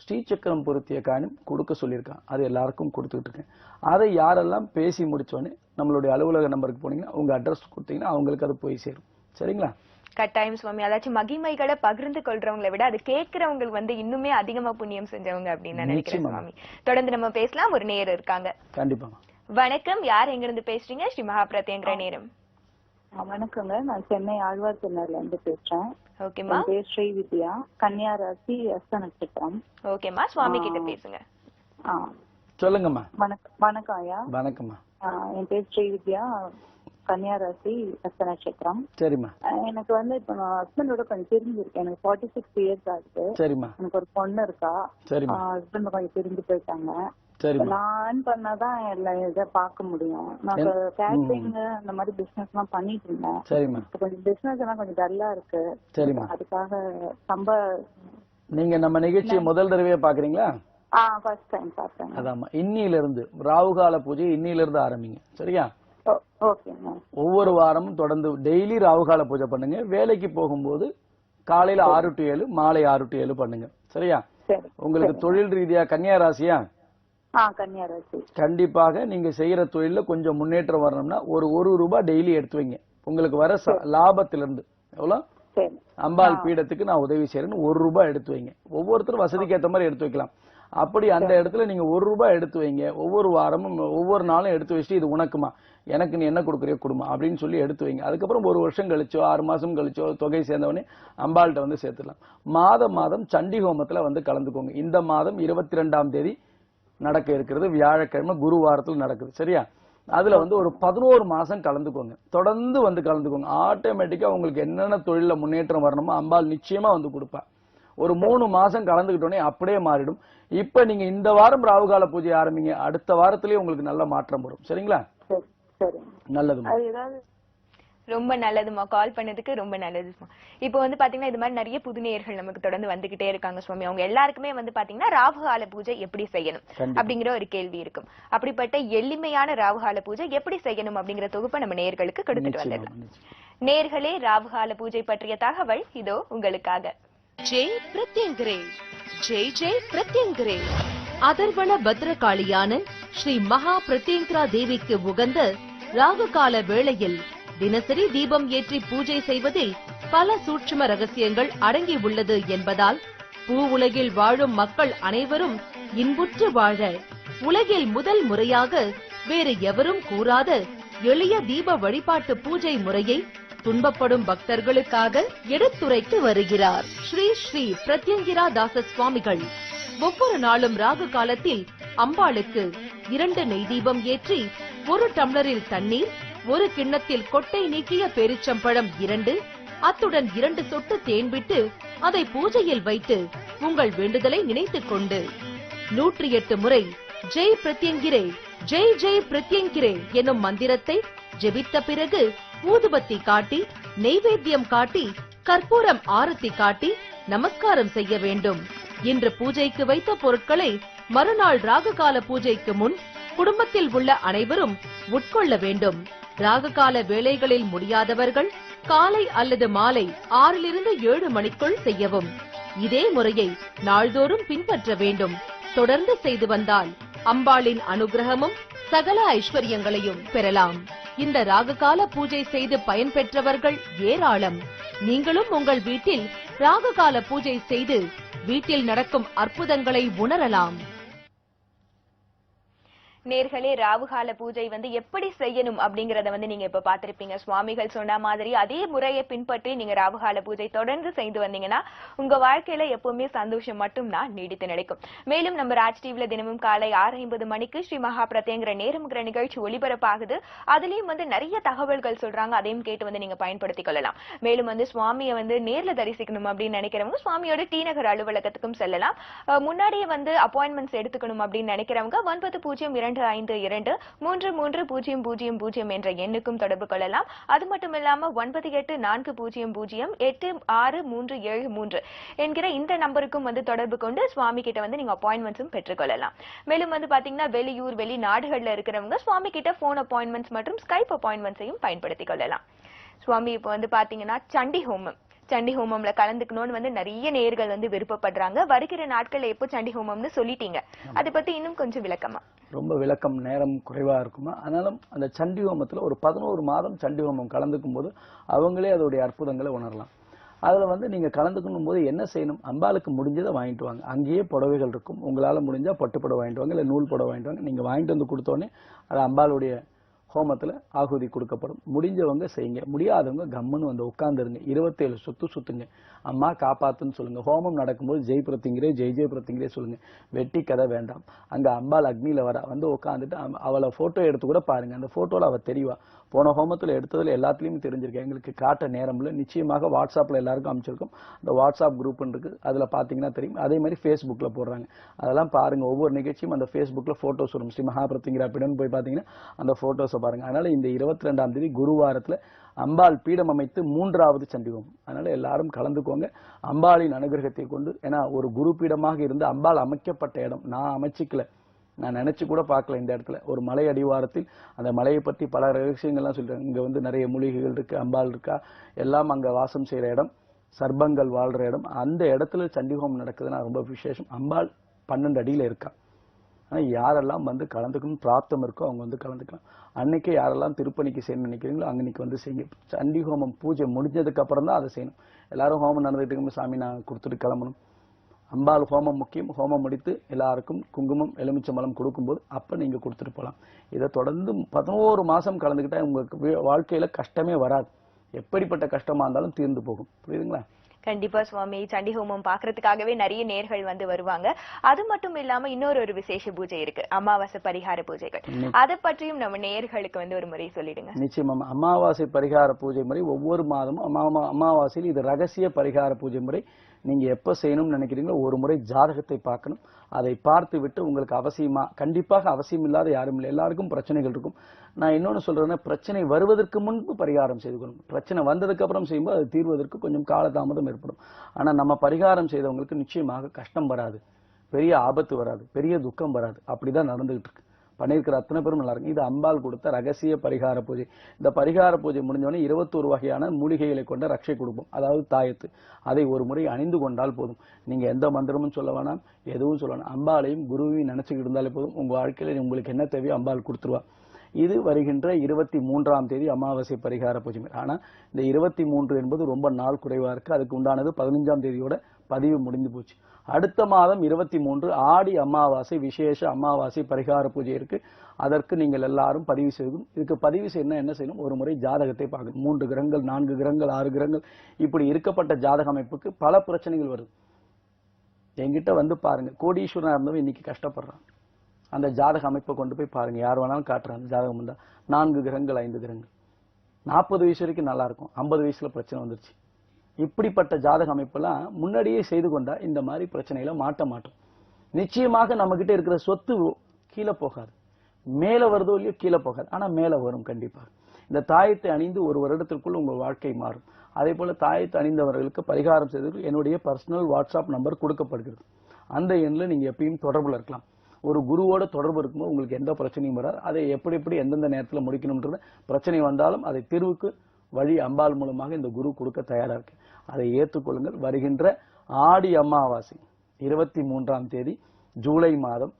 ஸ்ரீசக்கரம் பொருத்திய காயினும் கொடுக்க சொல்லியிருக்கான். அது எல்லாருக்கும் கொடுத்துட்டு இருக்கேன். அதை யாரெல்லாம் பேசி முடிச்சோடனே நம்மளுடைய அலுவலக நம்பருக்கு போனீங்கன்னா உங்க அட்ரஸ் கொடுத்தீங்கன்னா அவங்களுக்கு அது போய் சேரும். சரிங்களா? கட்டாயம் சுவாமி. அதாச்சும் மகிமைகளை பகிர்ந்து கொள்றவங்களை விட அது கேட்கிறவங்களுக்கு இன்னுமே அதிகமா புண்ணியம் செஞ்சவங்க அப்படின்னு நான் நினைக்கிறேன் சுவாமி. தொடர்ந்து நம்ம பேசலாம். ஒரு நேரம் இருக்காங்க. கண்டிப்பா. வணக்கம், யார் எங்க இருந்து பேசுறீங்க? ஸ்ரீ மகா பிரத்யங்கிரா நேரம். வணக்கங்க, நான் சென்னை ஆழ்வார்த்திருநெல்வேலில இருந்து பேசுறேன். ஓகேமா. என் பேர் ஸ்ரீ வித்யா, கன்னியா ராசி, ஹஸ்த நட்சத்திரம். ஓகேமா, சுவாமி கிட்ட பேசுங்க. சொல்லுங்கம்மா. வணக்கம் ஐயா. வணக்கம்மா. என் பேர் ஸ்ரீ வித்யா, கன்னியா ராசி, ஹஸ்த நட்சத்திரம். சரிம்மா. எனக்கு இப்ப நான் ஹஸ்பண்டோட கொஞ்சம் பிரிஞ்சிருக்கேன். எனக்கு 46 இயர்ஸ் ஆகுது. சரிம்மா. எனக்கு ஒரு பொண்ணு இருக்கா. சரிம்மா. ஹஸ்பண்ட் கொஞ்சம் பிரிஞ்சு போயிட்டாங்க. நான் பண்ணாதான் எல்லாம் இதை பார்க்க முடியும். நான் கேட்டரிங் அந்த மாதிரி பிசினஸ் எல்லாம் பண்ணிட்டு இருந்தேன். கொஞ்சம் பிசினஸ் எல்லாம் கொஞ்சம் டல்லா இருக்கு. அதுக்காக நீங்க நம்ம நிகழ்ச்சியை முதல் தடவையா பாக்குறீங்களா? ஃபர்ஸ்ட் டைம் பாக்குறேன். அதாம்மா, இன்னில இருந்து ராவுகால பூஜை இன்னில இருந்து ஆரம்பிங்க. சரியா? ஓகேங்க. ஒவ்வொரு வாரமும் தொடர்ந்து டெய்லி ராவுகால பூஜை பண்ணுங்க. வேலைக்கு போகும்போது காலையில 6 to 7, மாலை 6 to 7 பண்ணுங்க. சரியா? உங்களுக்கு தொழில் ரீதியா கன்னியா ராசியா? கன்னியாராசி. கண்டிப்பாக நீங்க செய்யற தொழில கொஞ்சம் முன்னேற்றம் வரணும்னா ஒரு ரூபாய் டெய்லி எடுத்து வைங்க. உங்களுக்கு வர லாபத்திலிருந்து எவ்வளவு அம்பாள் பீடத்துக்கு நான் உதவி செய்யறேன்னு ₹1 எடுத்து வைங்க. ஒவ்வொருத்தரும் வசதிக்கு ஏற்ற மாதிரி எடுத்து வைக்கலாம். அப்படி அந்த இடத்துல நீங்க ₹1 எடுத்து வைங்க. ஒவ்வொரு வாரமும் ஒவ்வொரு நாளும் எடுத்து வச்சுட்டு இது உனக்குமா, எனக்கு நீ என்ன கொடுக்குறியோ கொடுமா அப்படின்னு சொல்லி எடுத்து வைங்க. அதுக்கப்புறம் 1 வருஷம் கழிச்சோ 6 மாசம் கழிச்சோ தொகை சேர்ந்தவனே அம்பாள்கிட்ட வந்து சேர்த்துடலாம். மாதம் சண்டி ஹோமத்துல வந்து கலந்துக்கோங்க. இந்த மாதம் 22ஆம் தேதி நடக்க இருக்கிறது, வியாழக்கிழமை குருவாரத்தில் நடக்குது. சரியா? அதுல வந்து ஒரு 11 மாசம் கலந்துக்கோங்க. தொடர்ந்து வந்து கலந்துக்கோங்க. ஆட்டோமேட்டிக்கா உங்களுக்கு என்னென்ன தொழில முன்னேற்றம் வரணுமோ அம்பாள் நிச்சயமா வந்து கொடுப்பா. ஒரு 3 மாசம் கலந்துக்கிட்டோன்னே அப்படியே மாறிடும். இப்ப நீங்க இந்த வாரம் ராகுகால பூஜை ஆரம்பிங்க, அடுத்த வாரத்திலேயே உங்களுக்கு நல்ல மாற்றம் வரும். சரிங்களா? நல்லதுமா, ரொம்ப நல்லதுமா. கால் பண்ணதுக்கு ரொம்ப நல்லதுமா. இப்போ வந்து பாத்தீங்கன்னா இது மாதிரி நிறைய புது நேயர்கள் நமக்கு தொடர்ந்து வந்துகிட்டே இருக்காங்க சுவாமி. அவங்க எல்லாருக்குமே வந்து பாத்தீங்கன்னா ராகுகால பூஜை எப்படி செய்யணும் அப்படிங்கிற ஒரு கேள்வி இருக்கும். அப்படிப்பட்ட எளிமையான ராகுகால பூஜை எப்படி செய்யணும் அப்படிங்கிற தொகுப்பை நம்ம நேயர்களுக்கு கொடுத்துட்டு வந்துடலாம். நேயர்களே, ராகுகால பூஜை பற்றிய தகவல் இதோ உங்களுக்காக. ஜெய் பிரத்யங்கரே, ஜெய் ஜெய் பிரத்யங்கரே. அதர்வன பத்ரகாளியான ஸ்ரீ மகா பிரத்யங்கரா தேவிக்கு உகந்த ராகுகால வேளையில் தினசரி தீபம் ஏற்றி பூஜை செய்வதில் பல சூட்சும ரகசியங்கள் அடங்கி உள்ளது என்பதால் பூ உலகில் வாழும் மக்கள் அனைவரும் இன்புற்று வாழ உலகில் முதல் முறையாக வேறு எவரும் கூறாத எளிய தீப வழிபாட்டு பூஜை முறையை துன்பப்படும் பக்தர்களுக்காக எடுத்துரைத்து வருகிறார் ஸ்ரீ ஸ்ரீ பிரத்யங்கிரா தாச சுவாமிகள். ஒவ்வொரு நாளும் ராகு காலத்தில் அம்பாளுக்கு 2 நெய் தீபம் ஏற்றி 1 டம்ளரில் தண்ணீர், 1 கிண்ணத்தில் கொட்டை நீக்கிய பேரிச்சம்பழம் 2, அத்துடன் 2 சொட்டு தேன் விட்டு அதை பூஜையில் வைத்து உங்கள் வேண்டுதலை நினைத்துக் கொண்டு 108 முறை ஜெய் பிரத்யங்கிரே, ஜெய் ஜெய் பிரத்யங்கிரே என்னும் மந்திரத்தை ஜெபித்த பிறகு ஊதுபத்தி காட்டி, நெய்வேத்தியம் காட்டி, கற்பூரம் ஆரத்தி காட்டி நமஸ்காரம் செய்ய வேண்டும். இன்று பூஜைக்கு வைத்த பொருட்களை மறுநாள் ராகுகால பூஜைக்கு முன் குடும்பத்தில் உள்ள அனைவரும் உட்கொள்ள வேண்டும். ராகுகால வேளைகளில் முடியாதவர்கள் காலை அல்லது மாலை 6 to 7 மணிக்குள் செய்யவும். இதே முறையை நாள்தோறும் பின்பற்ற வேண்டும். தொடர்ந்து செய்து வந்தால் அம்பாளின் அனுகிரகமும் சகல ஐஸ்வர்யங்களையும் பெறலாம். இந்த ராகுகால பூஜை செய்து பயன்பெற்றவர்கள் ஏராளம். நீங்களும் உங்கள் வீட்டில் ராகுகால பூஜை செய்து வீட்டில் நடக்கும் அற்புதங்களை உணரலாம். நேர்களே, ராகுகால பூஜை வந்து எப்படி செய்யணும் அப்படிங்கறத வந்து நீங்க இப்ப பாத்திருப்பீங்க. சுவாமிகள் சொன்ன மாதிரி அதே முறையை பின்பற்றி நீங்க ராகுகால பூஜை தொடர்ந்து செய்து வந்தீங்கன்னா உங்க வாழ்க்கையில எப்பவுமே சந்தோஷம் மட்டும்தான் நீடித்து நிலைக்கும். மேலும் நம்ம ராஜ் டிவில தினமும் காலை 6:50 மணிக்கு ஸ்ரீ மகா பிரத்யங்கிற நேரம்ங்கிற நிகழ்ச்சி ஒளிபரப்பாகுது. அதுலயும் வந்து நிறைய தகவல்கள் சொல்றாங்க. அதையும் கேட்டு வந்து நீங்க பயன்படுத்திக் கொள்ளலாம். மேலும் வந்து சுவாமியை வந்து நேர்ல தரிசிக்கணும் அப்படின்னு நினைக்கிறவங்க சுவாமியோட டி நகர் அலுவலகத்துக்கும் செல்லலாம். முன்னாடியே வந்து அப்பாயின்மெண்ட்ஸ் எடுத்துக்கணும் அப்படின்னு நினைக்கிறவங்க 9002533000 என்ற எண்ணுக்கும் தொடர்பு கொள்ளலாம். அது மட்டும் இல்லாம 9840086373 என்கிற இந்த நம்பருக்கும் வந்து தொடர்பு கொண்டு சுவாமி கிட்ட வந்து நீங்க அப்பாயின்மெண்ட்ஸும் பெற்றுக்கொள்ளலாம். மேலும் வந்து பாத்தீங்கன்னா வெளியூர் வெளிநாடுகள்ல இருக்கிறவங்க சுவாமி கிட்ட போன் அப்பாயின்மெண்ட்ஸ் மற்றும் ஸ்கைப் அப்பாயின்மெண்ட்ஸையும் பயன்படுத்திக் கொள்ளலாம். சுவாமி இப்ப வந்து பாத்தீங்கன்னா சண்டி ஹோமம்ல கலந்துக்கணும்னு வந்து நிறைய நேயர்கள் வந்து விருப்பப்படுறாங்க. வருகிற நாட்கள்ல எப்போ சண்டி ஹோமம்னு சொல்லிட்டீங்க, அதை பத்தி இன்னும் கொஞ்சம் விளக்கமா? ரொம்ப விளக்கம் நேரம் குறைவா இருக்குமா, அதனாலும் அந்த சண்டி ஹோமத்துல ஒரு 11 மாதம் சண்டி ஹோமம் கலந்துக்கும் போது அவங்களே அதோடைய அற்புதங்களை உணரலாம். அதுல வந்து நீங்க கலந்துக்கணும் போது என்ன செய்யணும், அம்பாளுக்கு முடிஞ்சதை வாங்கிட்டு வாங்க. அங்கேயே புடவைகள் இருக்கும், உங்களால முடிஞ்சா பட்டு புடவை வாங்கிட்டு வாங்க, இல்ல நூல் புடவை வாங்கிட்டு வாங்க. நீங்க வாங்கிட்டு வந்து கொடுத்தோடனே அது அம்பாளுடைய ஹோமத்துல ஆகுதி கொடுக்கப்படும். முடிஞ்சவங்க செய்யுங்க, முடியாதவங்க கம்முன்னு வந்து உட்கார்ந்துருங்க. 27 சுத்து சுத்துங்க, அம்மா காப்பாத்துன்னு சொல்லுங்க. ஹோமம் நடக்கும்போது ஜெய் பிரத்திங்கிரே ஜெய் ஜெய் பிரத்திங்கிரே சொல்லுங்க. வெட்டி கதை வேண்டாம். அங்க அம்பாள் அக்னியில வர வந்து உட்காந்துட்டு அவளை போட்டோ எடுத்து கூட பாருங்க. அந்த போட்டோல அவ தெரியவா. போன ஹோமத்துல எடுத்ததுல எல்லாத்துலயும் தெரிஞ்சிருக்கேன். எங்களுக்கு காட்ட நேரம் இல்லை, நிச்சயமாக வாட்ஸ்அப்ல எல்லாருக்கும் அமைச்சிருக்கோம். அந்த வாட்ஸ்அப் குரூப் இருக்கு, அதுல பாத்தீங்கன்னா தெரியும். அதே மாதிரி ஃபேஸ்புக்ல போடுறாங்க, அதெல்லாம் பாருங்க. ஒவ்வொரு நிகழ்ச்சியும் அந்த ஃபேஸ்புக்ல போட்டோஸ் வரும். ஸ்ரீ மகா பிரத்திங்கிரா பீடம் போய் பாத்தீங்கன்னா அந்த போட்டோஸை பாருங்க. அதனால இந்த 22ஆம் தேதி குருவாரத்துல அம்பாள் பீடம் அமைத்து 3வது சண்டி ஹோமம். அதனால எல்லாரும் கலந்துக்கோங்க. அம்பாளின் அனுகிரகத்தை கொண்டு, ஏன்னா ஒரு குரு பீடமாக இருந்து அம்பாள் அமைக்கப்பட்ட இடம். நான் அமைச்சிக்கல, நான் நினைச்சு கூட பார்க்கல. இந்த இடத்துல ஒரு மலை அடிவாரத்தில் அந்த மலையை பற்றி பல ரகசியங்கள்லாம் சொல்றாங்க. இங்க வந்து நிறைய மூலிகைகள் இருக்கு, அம்பாள் இருக்கா, எல்லாம் அங்க வாசம் செய்யற இடம், சர்பங்கள் வாழ்ற இடம். அந்த இடத்துல சண்டி ஹோமம் நடக்குதுன்னா ரொம்ப விசேஷம். அம்பாள் 12 அடியில இருக்கா. ஆனா யாரெல்லாம் வந்து கலந்துக்கணும் பிராப்தம் இருக்கோ அவங்க வந்து கலந்துக்கலாம். அன்னைக்கு யாரெல்லாம் திருப்பணிக்கு செய்யணும்னு நினைக்கிறீங்களோ அன்னைக்கு வந்து செய்யுங்க. சண்டி ஹோமம் பூஜை முடிஞ்சதுக்கு அப்புறம் தான் அதை செய்யணும். எல்லாரும் ஹோமம் நடந்துட்டு இருக்கும்போது சாமி நான் கொடுத்துட்டு கிளம்பணும். அம்பாள் ஹோமம் முக்கியம். ஹோமம் முடித்து எல்லாருக்கும் குங்குமம் எலுமிச்சம்பழம் கொடுக்கும்போது அப்ப நீங்க கொடுத்துட்டு போகலாம். இதை தொடர்ந்து 11 மாசம் கலந்துக்கிட்டா உங்களுக்கு வாழ்க்கையில கஷ்டமே வராது. எப்படிப்பட்ட கஷ்டமா இருந்தாலும் தீர்ந்து போகும். புரியுதுங்களா? கண்டிப்பா சுவாமி. சண்டி ஹோமம் பாக்குறதுக்காகவே நிறைய நேர்கள் வந்து வருவாங்க. அது மட்டும் இல்லாம இன்னொரு விசேஷ பூஜை இருக்கு, அமாவாசை பரிகார பூஜைகள். அதை பற்றியும் நம்ம நேர்களுக்கு வந்து ஒரு முறை சொல்லிடுங்க. நிச்சயமா. அமாவாசை பரிகார பூஜை முறை ஒவ்வொரு மாதமும் அமாவாசையில் இது ரகசிய பரிகார பூஜை முறை. நீங்க எப்ப செய்யணும்னு நினைக்கிறீங்களோ ஒரு முறை ஜாதகத்தை பார்க்கணும். அதை பார்த்து விட்டு உங்களுக்கு அவசியமா, கண்டிப்பாக அவசியம் இல்லாத யாரும் இல்லை, எல்லாருக்கும் பிரச்சனைகள் இருக்கும். நான் இன்னொன்னு சொல்றேன்னா, பிரச்சனை வருவதற்கு முன்பு பரிகாரம் செய்து கொள்ளணும். பிரச்சனை வந்ததுக்கு அப்புறம் செய்யும்போது அது தீர்வதற்கு கொஞ்சம் காலதாமதம் ஏற்படும். ஆனா நம்ம பரிகாரம் செய்தவங்களுக்கு நிச்சயமாக கஷ்டம் வராது, பெரிய ஆபத்து வராது, பெரிய துக்கம் வராது. அப்படிதான் நடந்துகிட்டு இருக்கு. பண்ணிருக்கிற அத்தனை பேரும் நல்லா இருக்கு. இது அம்பாள் கொடுத்த ரகசிய பரிகார பூஜை. இந்த பரிகார பூஜை முடிஞ்சவொடனே 21 வகையான மூலிகைகளை கொண்ட ரட்சை கொடுப்போம், அதாவது தாயத்து. அதை ஒரு முறை அணிந்து கொண்டால் போதும். நீங்க எந்த மந்திரமும் சொல்ல வேணாம், எதுவும் சொல்ல வேணாம். அம்பாளையும் குருவையும் நினைச்சுக்கிட்டு இருந்தாலே போதும். உங்க வாழ்க்கையில உங்களுக்கு என்ன தேவையோ அம்பாள் கொடுத்துருவா. இது வருகின்ற 23ஆம் தேதி அமாவாசை பரிகார பூஜை. ஆனா இந்த 23 என்பது ரொம்ப நாள் குறைவா இருக்கு. அதுக்கு உண்டானது 15ஆம் தேதியோட பதிவு முடிந்து போச்சு. அடுத்த மாதம் 23 ஆடி அமாவாசை விசேஷ அமாவாசை பரிகார பூஜை இருக்கு. அதற்கு நீங்கள் எல்லாரும் பதிவு செய்யணும். இதுக்கு பதிவு செய்யணும் என்ன செய்யணும், ஒரு முறை ஜாதகத்தை பார்க்கணும். 3 கிரகங்கள் 4 கிரகங்கள் 6 கிரகங்கள் இப்படி இருக்கப்பட்ட ஜாதக அமைப்புக்கு பல பிரச்சனைகள் வருது. என்கிட்ட வந்து பாருங்க, கோடீஸ்வரனா இருந்தவன் இன்னைக்கு கஷ்டப்படுறான். அந்த ஜாதக அமைப்பை கொண்டு போய் பாருங்க, யார் வேணாலும் காட்டுறாங்க. ஜாதகம் வந்தா 4 கிரகங்கள் 5 கிரகங்கள் 40 வயசு வரைக்கும் நல்லா இருக்கும், 50 வயசுல பிரச்சனை வந்துருச்சு. இப்படிப்பட்ட ஜாதக அமைப்பெல்லாம் முன்னாடியே செய்து கொண்டா இந்த மாதிரி பிரச்சனைகளை மாட்ட மாட்டோம். நிச்சயமாக நம்ம கிட்ட இருக்கிற சொத்து கீழே போகாது, மேல வருதோ இல்லையோ கீழே போகாது, ஆனா மேல வரும் கண்டிப்பாக. இந்த தாயத்தை அணிந்து ஒரு வருடத்திற்குள் உங்கள் வாழ்க்கை மாறும். அதே போல தாயத்தை அணிந்தவர்களுக்கு பரிகாரம் செய்து என்னுடைய பர்சனல் வாட்ஸ்அப் நம்பர் கொடுக்கப்படுகிறது. அந்த எண்ணில் நீங்க எப்பயும் தொடர்புல இருக்கலாம். ஒரு குருவோட தொடர்பு இருக்கும்போது உங்களுக்கு எந்த பிரச்சனையும் வராது. அதை எப்படி எந்தெந்த நேரத்தில் முடிக்கணும்ன்றத, பிரச்சனை வந்தாலும் அதை தீர்வுக்கு வழி அம்பாள் மூலமாக இந்த குரு கொடுக்க தயாரா இருக்கு. அதை ஏற்றுக்கொள்ளுங்கள். வருகின்ற ஆடி அமாவாசை 23ஆம் தேதி ஜூலை மாதம்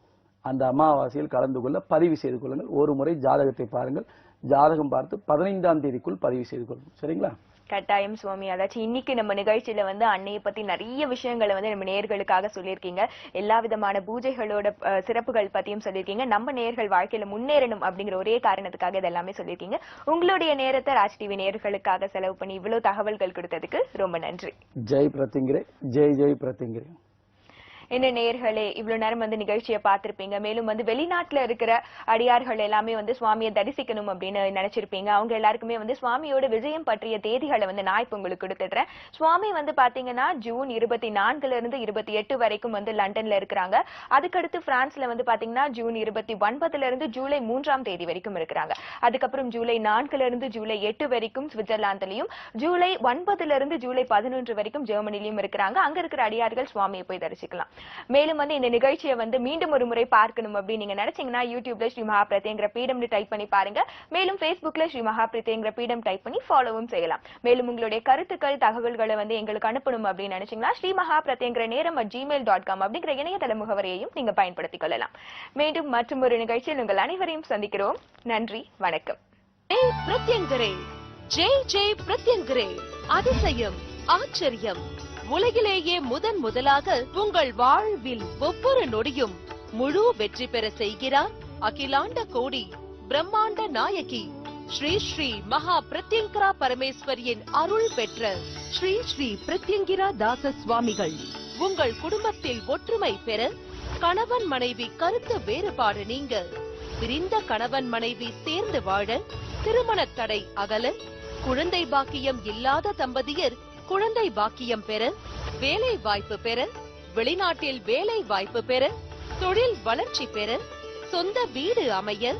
அந்த அமாவாசையில் கலந்து கொள்ள பதிவு செய்து கொள்ளுங்கள். ஒரு முறை ஜாதகத்தை பாருங்கள். ஜாதகம் பார்த்து 15ஆம் தேதிக்குள் பதிவு செய்து கொள்ளுங்கள். சரிங்களா? கட்டாயம் சுவாமி. அதாச்சும் இன்னைக்கு நம்ம நிகழ்ச்சியில வந்து அன்னையை பத்தி நிறைய விஷயங்களை வந்து நம்ம நேர்களுக்காக சொல்லியிருக்கீங்க. எல்லா விதமான பூஜைகளோட சிறப்புகள் பத்தியும் சொல்லியிருக்கீங்க. நம்ம நேர்கள் வாழ்க்கையில முன்னேறணும் அப்படிங்கிற ஒரே காரணத்துக்காக இதெல்லாமே சொல்லியிருக்கீங்க. உங்களுடைய நேரத்தை ராஜ் டிவி நேர்களுக்காக செலவு பண்ணி இவ்வளவு தகவல்கள் கொடுத்ததுக்கு ரொம்ப நன்றி. ஜெய் பிரத்யங்கிரே. ஜெய் பிரத்யங்கிரே. என்ன நேயர்களே, இவ்வளவு நேரம் வந்து நிகழ்ச்சியை பார்த்திருப்பீங்க. மேலும் வந்து வெளிநாட்டுல இருக்கிற அடியார்கள் எல்லாமே வந்து சுவாமியை தரிசிக்கணும் அப்படின்னு நினைச்சிருப்பீங்க. அவங்க எல்லாருக்குமே வந்து சுவாமியோட விஜயம் பற்றிய தேதிகளை வந்து நான் இப்ப உங்களுக்கு கொடுத்துடுறேன். சுவாமி வந்து பாத்தீங்கன்னா ஜூன் 24 இருந்து 28 வரைக்கும் வந்து லண்டன்ல இருக்கிறாங்க. அதுக்கடுத்து பிரான்ஸ்ல வந்து பாத்தீங்கன்னா ஜூன் 29 இருந்து ஜூலை 3ஆம் தேதி வரைக்கும் இருக்கிறாங்க. அதுக்கப்புறம் ஜூலை 4 இருந்து ஜூலை 8 வரைக்கும் சுவிட்சர்லாந்துலயும், ஜூலை 9 இருந்து ஜூலை 11 வரைக்கும் ஜெர்மனிலயும் இருக்கிறாங்க. அங்க இருக்கிற அடியார்கள் சுவாமியை போய் தரிசிக்கலாம். மேலும் வந்து இந்த நிகழ்ச்சியை வந்து மீண்டும் ஒரு முறை பார்க்கணும் அப்படின்னு நீங்க நினைச்சீங்கன்னா யூடியூப்ல ஸ்ரீ மகா பிரத்யங்கிற பீடம்னு டைப் பண்ணி பாருங்க. மேலும் Facebookல ஸ்ரீ மகா பிரத்யங்கிற பீடம் டைப் பண்ணி ஃபாலோவும் செய்யலாம். மேலும் உங்களுடைய கருத்துக்கள் தகவல்களை வந்து எங்களுக்கு அனுப்பணும் அப்படின்னு நினைச்சீங்கன்னா ஸ்ரீ மகா பிரத்யங்கிற நேரம் @gmail.com அப்படிங்கிற இணையதள முகவரியையும் நீங்க பயன்படுத்திக் கொள்ளலாம். மீண்டும் மற்றும் ஒரு நிகழ்ச்சியில் உங்கள் அனைவரையும் சந்திக்கிறோம். நன்றி, வணக்கம். ஜெய் பிரத்யங்கரே, ஜெய் பிரத்யங்கரே. அதிசயம், ஆச்சரியம், உலகிலேயே முதலாக உங்கள் வாழ்வில் ஒவ்வொரு நொடியும் முழு வெற்றி பெற செய்கிறார் அகிலாண்ட கோடி பிரம்மாண்ட நாயகி ஸ்ரீ ஸ்ரீ மகா பிரத்யங்கரா பரமேஸ்வரியின் அருள் பெற்ற ஸ்ரீ ஸ்ரீ பிரத்யங்கிரா தாச சுவாமிகள். உங்கள் குடும்பத்தில் ஒற்றுமை பெற, கணவன் மனைவி கருத்து வேறுபாடு நீங்க, பிரிந்த கணவன் மனைவி சேர்ந்து வாழ, திருமண தடை அகல, குழந்தை பாக்கியம் இல்லாத தம்பதியர் குழந்தை பாக்கியம் பெற, வேலை வாய்ப்பு பெற, வெளிநாட்டில் வேலை வாய்ப்பு பெற, தொழில் வளர்ச்சி பெற, சொந்த வீடு அமைய,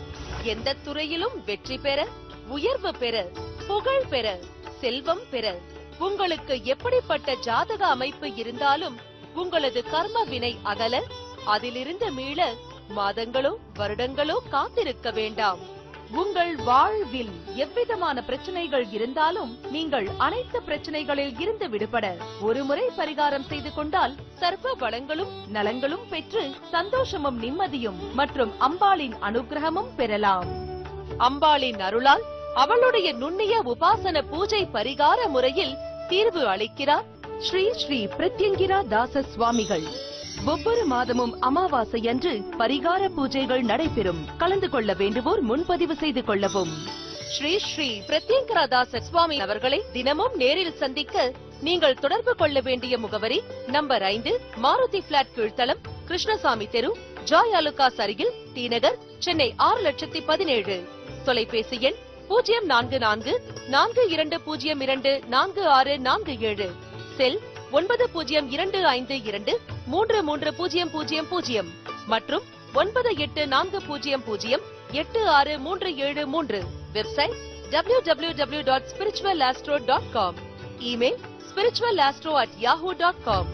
எந்த துறையிலும் வெற்றி பெற, உயர்வு பெற, புகழ் பெற, செல்வம் பெற, உங்களுக்கு எப்படிப்பட்ட ஜாதக அமைப்பு இருந்தாலும் உங்களது கர்ம வினை அகல, அதிலிருந்து மீள மாதங்களோ வருடங்களோ காத்திருக்க வேண்டாம். உங்கள் வாழ்வில் எவ்விதமான பிரச்சனைகள் இருந்தாலும் நீங்கள் அனைத்து பிரச்சனைகளில் இருந்து விடுபட ஒருமுறை பரிகாரம் செய்து கொண்டால் சர்வ வளங்களும் நலங்களும் பெற்று சந்தோஷமும் நிம்மதியும் மற்றும் அம்பாளின் அனுகிரகமும் பெறலாம். அம்பாளின் அருளால் அவளுடைய நுண்ணிய உபாசன பூஜை பரிகார முறையில் தீர்வு அளிக்கிறார் ஸ்ரீ ஸ்ரீ பிரத்யங்கிரா தாச சுவாமிகள். ஒவ்வொரு மாதமும் அமாவாசை அன்று பரிகார பூஜைகள் நடைபெறும். கலந்து கொள்ள வேண்டுவோர் முன்பதிவு செய்து கொள்ளவும். ஸ்ரீ ஸ்ரீ பிரத்யங்கிரா தாச சுவாமி அவர்களை தினமும் நேரில் சந்திக்க நீங்கள் தொடர்பு கொள்ள வேண்டிய முகவரி நம்பர் 5, மாருதி பிளாட் கீழ்த்தளம், கிருஷ்ணசாமி தெரு, ஜாய் அலுகாஸ் அருகில், டி நகர், சென்னை 6,17,000. தொலைபேசி எண் 044-4202-4647, செல் 9025233000 மற்றும் 9840086373. Website www.spiritualastro.com. Email spiritualastro@yahoo.com.